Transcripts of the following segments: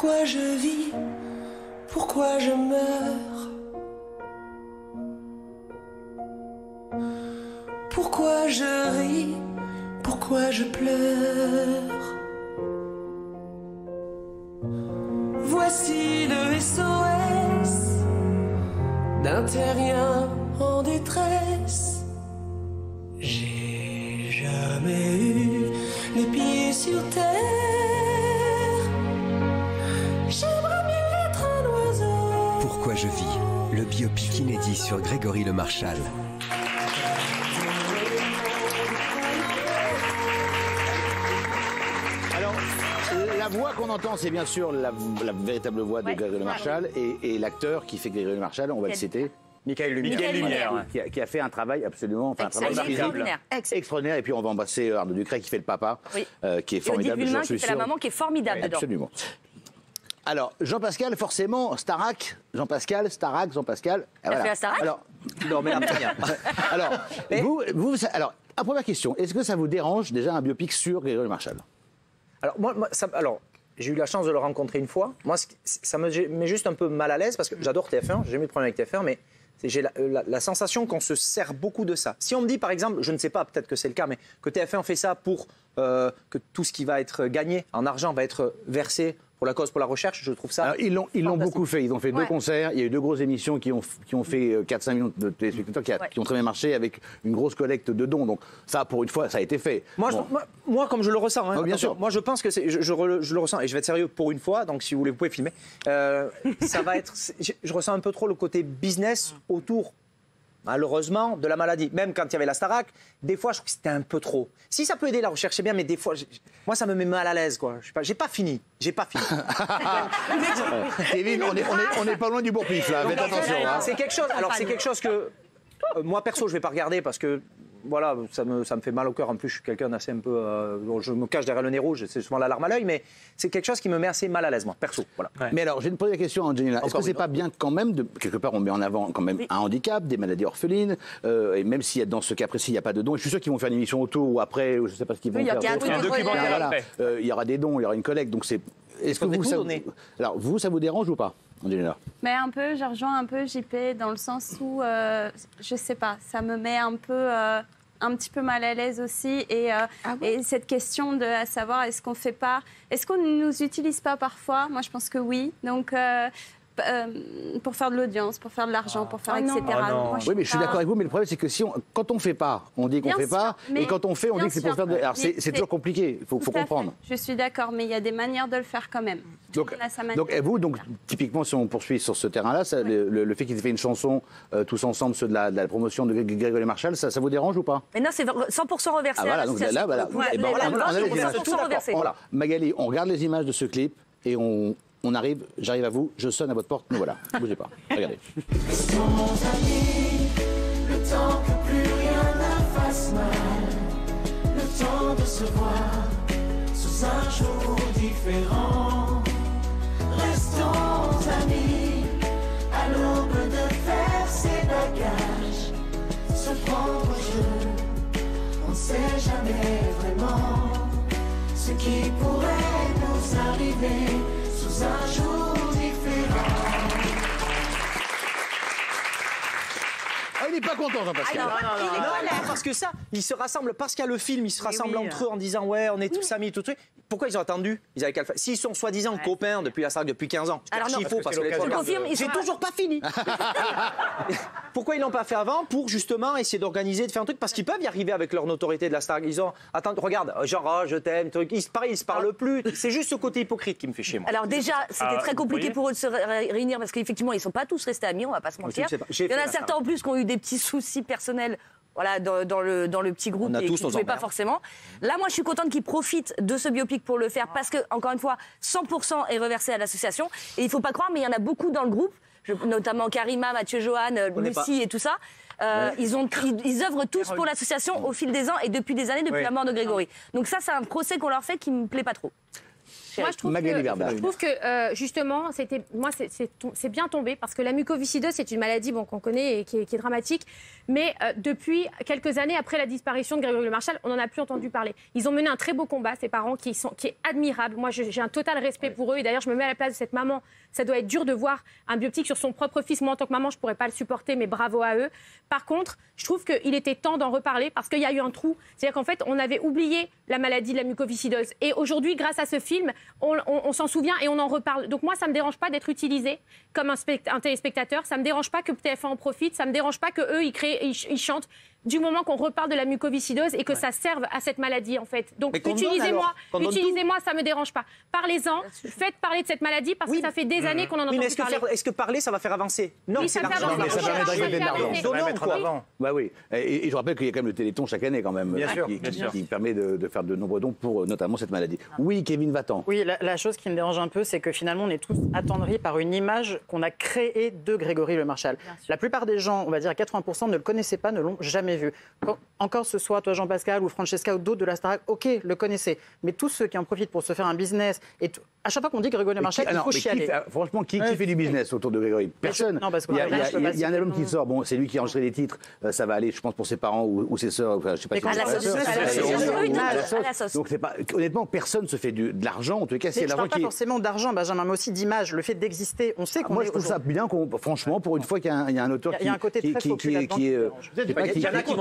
Pourquoi je vis? Pourquoi je meurs? Pourquoi je ris? Pourquoi je pleure? Voici le SOS d'un terrien en détresse. J'ai jamais eu les pieds sur terre. J'aimerais mieux être un oiseau. Pourquoi je vis? Le biopic inédit sur Grégory Le Marchal. Alors, la voix qu'on entend, c'est bien sûr la véritable voix de Grégory Le Marchal. Et l'acteur qui fait Grégory Le Marchal, on va le citer. Michael Lumière. Qui a fait un travail absolument extraordinaire. Et puis on va embrasser Arnaud Ducret qui fait le papa, qui est formidable. Odile Villemain qui fait la maman, qui est formidable dedans. Absolument. Alors, Jean-Pascal, forcément, Starac, Jean-Pascal. T'as fait la Starac? Alors, non, mais rien. Alors, alors, la première question, est-ce que ça vous dérange déjà un biopic sur Grégory Le Marchal? Alors, j'ai eu la chance de le rencontrer une fois. Moi, ça me met juste un peu mal à l'aise parce que j'adore TF1, j'ai jamais eu de problème avec TF1, mais j'ai la sensation qu'on se sert beaucoup de ça. Si on me dit, par exemple, je ne sais pas, peut-être que c'est le cas, mais que TF1 fait ça pour que tout ce qui va être gagné en argent va être versé pour la cause, pour la recherche, je trouve ça. Alors, ils l'ont beaucoup fait. Ils ont fait 2 concerts. Il y a eu 2 grosses émissions qui ont fait 4-5 millions de téléspectateurs qui ont très bien marché avec une grosse collecte de dons. Donc ça, pour une fois, ça a été fait. Moi comme je le ressens, hein, bien sûr. Moi, je pense que je le ressens et je vais être sérieux pour une fois. Donc, si vous voulez, vous pouvez filmer. Ça va être. Je ressens un peu trop le côté business autour. Malheureusement, de la maladie. Même quand il y avait la Starac, des fois, je trouve que c'était un peu trop. Si ça peut aider la recherche, c'est bien, mais des fois, moi, ça me met mal à l'aise, quoi. J'ai pas fini. Kevin, on est pas loin du bourre-pif, là. Faites attention. Hein. C'est quelque chose. Alors, c'est quelque chose que moi, perso, je vais pas regarder parce que. Voilà, ça me fait mal au cœur. En plus, je suis quelqu'un d'assez un peu. Je me cache derrière le nez rouge, c'est souvent la larme à l'œil, mais c'est quelque chose qui me met assez mal à l'aise, moi, perso. Voilà. Ouais. Mais alors, je vais te poser la question, Angelina. Est-ce que c'est pas bien quand même, quelque part, on met en avant quand même un handicap, des maladies orphelines, et même si dans ce cas précis, il n'y a pas de dons, et je suis sûr qu'ils vont faire une émission autour ou après, ou je ne sais pas ce qu'ils vont faire. Il y a un documentaire après. Il y aura des dons, il y aura une collecte, donc c'est. Est-ce que vous, ça vous dérange ou pas, Angelina? Mais un peu, je rejoins un peu JP dans le sens où, je sais pas, ça me met un petit peu mal à l'aise aussi et cette question de à savoir est-ce qu'on ne nous utilise pas parfois? Moi je pense que oui, donc pour faire de l'audience, pour faire de l'argent, pour faire etc. Moi, oui, mais je suis d'accord avec vous, mais le problème c'est que quand on fait pas, on dit qu'on fait pas, et quand on fait, on dit que c'est pour faire de. Alors c'est toujours compliqué, il faut comprendre. Je suis d'accord, mais il y a des manières de le faire quand même. Donc vous, typiquement, si on poursuit sur ce terrain-là, le fait qu'ils aient fait une chanson tous ensemble, ceux de la promotion de Grégory Le Marchal, ça vous dérange ou pas? Mais non, c'est 100% reversé. Ah voilà, donc là, voilà. On a les images. Voilà. Magali, on regarde les images de ce clip et j'arrive à vous, je sonne à votre porte, nous voilà, ne bougez pas, regardez. Restons amis, le temps que plus rien ne fasse mal, le temps de se voir sous un jour différent. Restons amis, à l'aube de faire ses bagages, se prendre au jeu, on ne sait jamais vraiment ce qui pourrait nous arriver. Un jour différent. Ah, il n'est pas content, Jean-Pascal. Non, parce que ça, ils se rassemblent, parce qu'il y a le film, ils se rassemblent entre eux en disant ouais, on est tous amis, tout truc. Pourquoi ils ont attendu? S'ils sont soi-disant copains depuis la Starac depuis 15 ans, il faut parce que j'ai toujours pas fini. Pourquoi ils l'ont pas fait avant? Pour justement essayer d'organiser, de faire un truc, parce qu'ils peuvent y arriver avec leur notoriété de la Starac. Ils ont attends, regarde, genre je t'aime, truc. Ils se parlent plus. C'est juste ce côté hypocrite qui me fait chier moi. Alors déjà, c'était très compliqué pour eux de se réunir parce qu'effectivement, ils sont pas tous restés amis, on va pas se mentir. Il y en a certains en plus qui ont eu des petits soucis personnels. Voilà, dans le petit groupe et qui ne jouaient pas forcément. Là, moi, je suis contente qu'ils profitent de ce biopic pour le faire parce que, encore une fois, 100% est reversé à l'association. Et il ne faut pas croire, mais il y en a beaucoup dans le groupe, notamment Karima, Mathieu Johan, Lucie et tout ça. Ils œuvrent tous pour l'association au fil des ans et depuis des années, depuis la mort de Grégory. Donc ça, c'est un procès qu'on leur fait qui ne me plaît pas trop. Moi, je trouve que justement, c'est bien tombé parce que la mucoviscidose, c'est une maladie qu'on connaît et qui est dramatique. Mais depuis quelques années, après la disparition de Grégory Le Marchal, on n'en a plus entendu parler. Ils ont mené un très beau combat, ces parents, qui est admirable. Moi, j'ai un total respect pour eux. Et d'ailleurs, je me mets à la place de cette maman. Ça doit être dur de voir un biopic sur son propre fils. Moi, en tant que maman, je ne pourrais pas le supporter, mais bravo à eux. Par contre, je trouve qu'il était temps d'en reparler parce qu'il y a eu un trou. C'est-à-dire qu'en fait, on avait oublié la maladie de la mucoviscidose. Et aujourd'hui, grâce à ce film, on s'en souvient et on en reparle. Donc moi, ça ne me dérange pas d'être utilisé comme un téléspectateur. Ça ne me dérange pas que TF1 en profite. Ça ne me dérange pas qu'eux, ils chantent. Du moment qu'on reparle de la mucoviscidose et que ça serve à cette maladie, en fait. Donc, utilisez-moi, ça ne me dérange pas. Parlez-en, faites parler de cette maladie parce que ça fait des années qu'on en entend parler. Est-ce que parler, ça va faire avancer? Non, oui, ça permet de régler de l'argent. Bah oui. Et je rappelle qu'il y a quand même le Téléthon chaque année, quand même, qui permet de faire de nombreux dons pour notamment cette maladie. Oui, Kevin Vatan. Oui, la chose qui me dérange un peu, c'est que finalement, on est tous attendris par une image qu'on a créée de Grégory Le Marchal. La plupart des gens, on va dire 80%, ne le connaissaient pas, ne l'ont jamais vu. Encore ce soit toi Jean-Pascal ou Francesca ou d'autres de la Starac, ok, le connaissez. Mais tous ceux qui en profitent pour se faire un business, et à chaque fois qu'on dit Grégory Le Marchal, il faut chialer. Franchement, qui fait du business autour de Grégory? Personne. Il y a un album qui sort, bon, c'est lui qui a enregistré les titres, ça va aller, je pense, pour ses parents ou ses sœurs, enfin, je sais pas si c'est la sauce. Donc honnêtement, personne ne se fait de l'argent, en tout cas, c'est l'argent qui... Je parle pas forcément d'argent, Benjamin, mais aussi d'image, le fait d'exister. On sait qu'on Moi, je trouve ça bien, franchement, pour une fois qu'il y a un auteur qui qui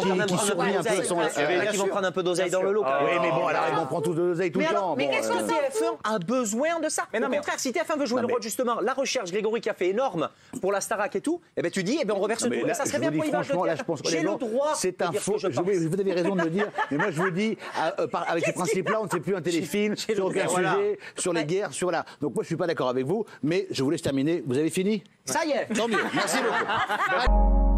vont prendre un peu d'oseille dans le lot. Oui, mais bon, alors ils vont prendre tous de l'oseille tout le temps. Mais est-ce que TF1 a besoin de ça? Au contraire, si TF1 veut jouer le rôle, justement, la recherche, Grégory qui a fait énorme pour la Starac et tout, eh ben tu dis, on reverse tout. Ça serait bien pour l'image de TF1. J'ai le droit. C'est un faux. Vous avez raison de le dire, mais moi je vous dis, avec ces principes-là, on ne fait plus un téléfilm sur aucun sujet, sur les guerres, sur là. Donc moi je suis pas d'accord avec vous, mais je vous laisse terminer. Vous avez fini? Ça y est. Tant mieux. Merci beaucoup.